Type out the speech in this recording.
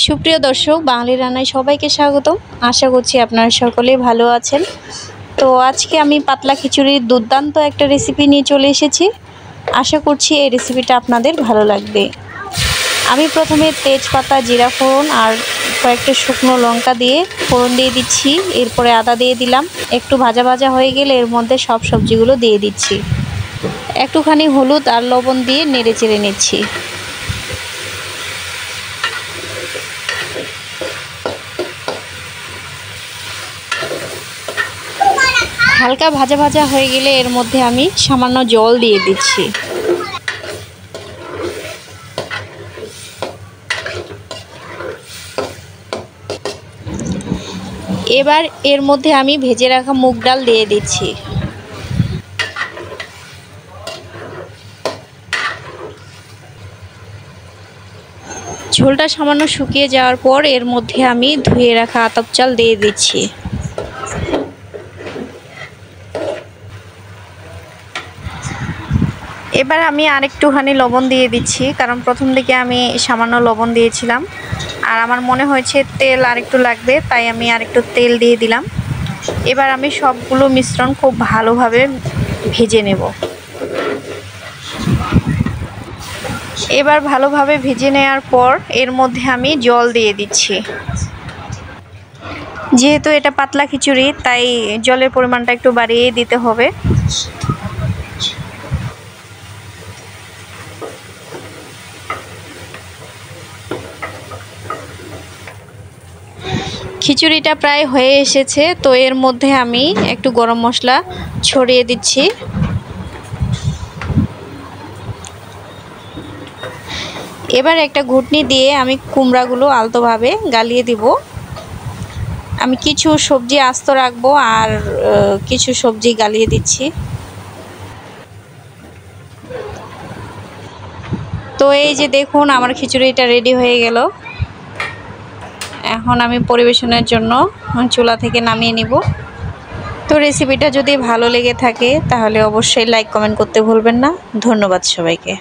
সুপ্রিয় দর্শক, বাঙালি রান্নায় সবাইকে স্বাগতম। আশা করছি আপনারা সকলেই ভালো আছেন। তো আজকে আমি পাতলা খিচুড়ির দুর্দান্ত একটা রেসিপি নিয়ে চলে এসেছি। আশা করছি এই রেসিপিটা আপনাদের ভালো লাগবে। আমি প্রথমে তেজপাতা, জিরা ফোড়ন আর কয়েকটা শুকনো লঙ্কা দিয়ে ফোড়ন দিয়ে দিচ্ছি। এরপরে আদা দিয়ে দিলাম। একটু ভাজা ভাজা হয়ে গেলে এর মধ্যে সব সবজিগুলো দিয়ে দিচ্ছি। একটুখানি হলুদ আর লবণ দিয়ে নেড়ে চেড়ে নিচ্ছি। হালকা ভাজা ভাজা হয়ে গেলে এর মধ্যে আমি সামান্য জল দিয়ে দিচ্ছি। এবার এর মধ্যে আমি ভেজে রাখা মুগ ডাল দিয়ে দিচ্ছি। ঝোলটা সামান্য শুকিয়ে যাওয়ার পর এর মধ্যে আমি ধুয়ে রাখা আতপ চাল দিয়ে দিচ্ছি। এবার আমি আরেকটুখানি লবণ দিয়ে দিচ্ছি, কারণ প্রথম দিকে আমি সামান্য লবণ দিয়েছিলাম আর আমার মনে হয়েছে তেল আরেকটু লাগবে, তাই আমি আরেকটু তেল দিয়ে দিলাম। এবার আমি সবগুলো মিশ্রণ খুব ভালোভাবে ভেজে নেব। এবার ভালোভাবে ভেজে নেওয়ার পর এর মধ্যে আমি জল দিয়ে দিচ্ছি। যেহেতু এটা পাতলা খিচুড়ি, তাই জলের পরিমাণটা একটু বাড়িয়ে দিতে হবে। খিচুড়িটা প্রায় হয়ে এসেছে, তো এর মধ্যে আমি একটু গরম মশলা ছড়িয়ে দিচ্ছি। এবার একটা ঘুটনি দিয়ে আমি কুমড়াগুলো আলতোভাবে গালিয়ে দিব। আমি কিছু সবজি আস্ত রাখবো আর কিছু সবজি গালিয়ে দিচ্ছি। তো এই যে দেখুন, আমার খিচুড়িটা রেডি হয়ে গেল। এখন আমি পরিবেশনের জন্য চুলা থেকে নামিয়ে নিব। তো রেসিপিটা যদি ভালো লেগে থাকে তাহলে অবশ্যই লাইক কমেন্ট করতে ভুলবেন না। ধন্যবাদ সবাইকে।